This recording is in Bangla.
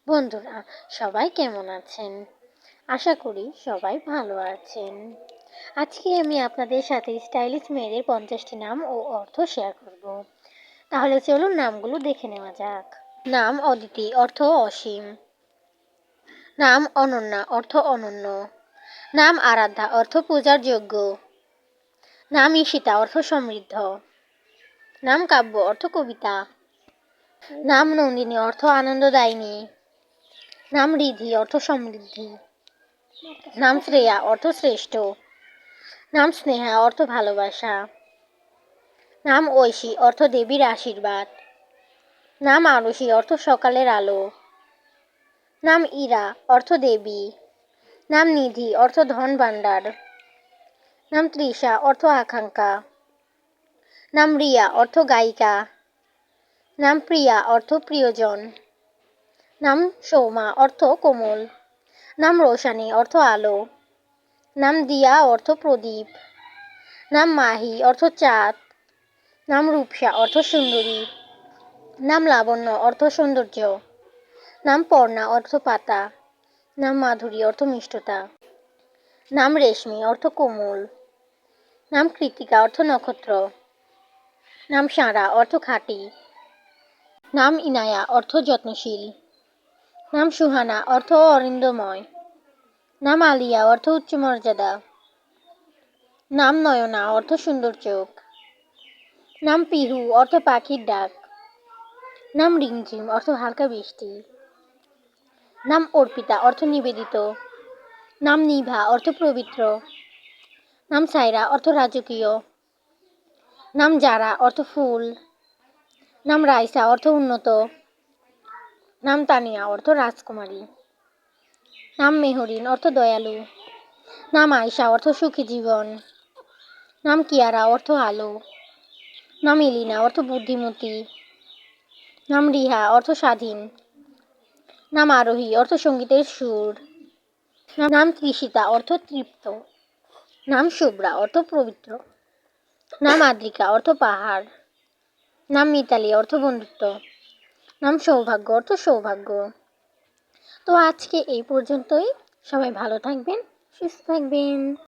বন্ধুরা, সবাই কেমন আছেন? আশা করি সবাই ভালো আছেন। আজকে আমি আপনাদের সাথে স্টাইলিশ মেয়েদের 50টি নাম ও অর্থ শেয়ার করব। তাহলে চলুন নামগুলো দেখে নেওয়া যাক। নাম অদিতি, অর্থ অসীম। নাম অনন্যা, অর্থ অনন্য। নাম আরাধ্যা, অর্থ পূজার যোগ্য। নাম ঈশিতা, অর্থ সমৃদ্ধ। নাম কাব্য, অর্থ কবিতা। নাম নন্দিনী, অর্থ আনন্দদায়িনী। নাম রিধি, অর্থ সমৃদ্ধি। নাম শ্রেয়া, অর্থ শ্রেষ্ঠ। নাম স্নেহা, অর্থ ভালোবাসা। নাম ঐশী, অর্থ দেবীর আশীর্বাদ। নাম আরুষি, অর্থ সকালের আলো। নাম ইরা, অর্থ দেবী। নাম নিধি, অর্থ ধন ভাণ্ডার। নাম তৃষা, অর্থ আকাঙ্ক্ষা। নাম রিয়া, অর্থ গায়িকা। নাম প্রিয়া, অর্থ প্রিয়জন। নাম সৌমা, অর্থ কোমল। নাম রোশানী, অর্থ আলো। নাম দিয়া, অর্থ প্রদীপ। নাম মাহি, অর্থ চাঁদ। নাম রূপসা, অর্থ সুন্দরী। নাম লাবণ্য, অর্থ সৌন্দর্য। নাম পর্ণা, অর্থ পাতা। নাম মাধুরী, অর্থ মিষ্টতা। নাম রেশমি, অর্থ কোমল। নাম কৃতিকা, অর্থ নক্ষত্র। নাম সারা, অর্থ খাঁটি। নাম ইনায়া, অর্থ যত্নশীল। নাম সুহানা, অর্থ অরিন্দময়। নাম আলিয়া, অর্থ উচ্চ মর্যাদা। নাম নয়না, অর্থ সুন্দর চোখ। নাম পিহু, অর্থ পাখির ডাক। নাম রিমঝিম, অর্থ হালকা বৃষ্টি। নাম অর্পিতা, অর্থ নিবেদিত। নাম নিভা, অর্থ পবিত্র। নাম সাইরা, অর্থ রাজকীয়। নাম জারা, অর্থ ফুল। নাম রাইসা, অর্থ উন্নত। নাম তানিয়া, অর্থ রাজকুমারী। নাম মেহরিন, অর্থ দয়ালু। নাম আয়শা, অর্থ সুখী জীবন। নাম কিয়ারা, অর্থ আলো। নাম ইলিনা, অর্থ বুদ্ধিমতী। নাম রিহা, অর্থ স্বাধীন। নাম আরোহী, অর্থ সঙ্গীতের সুর। নাম তৃষিতা, অর্থ তৃপ্ত। নাম শুভ্রা, অর্থ পবিত্র। নাম আদ্রিকা, অর্থ পাহাড়। নাম মিতালি, অর্থ বন্ধুত্ব। নাম সৌভাগ্য, অর্থ সৌভাগ্য। তো আজকে এই পর্যন্তই। সবাই ভালো থাকবেন, সুস্থ থাকবেন।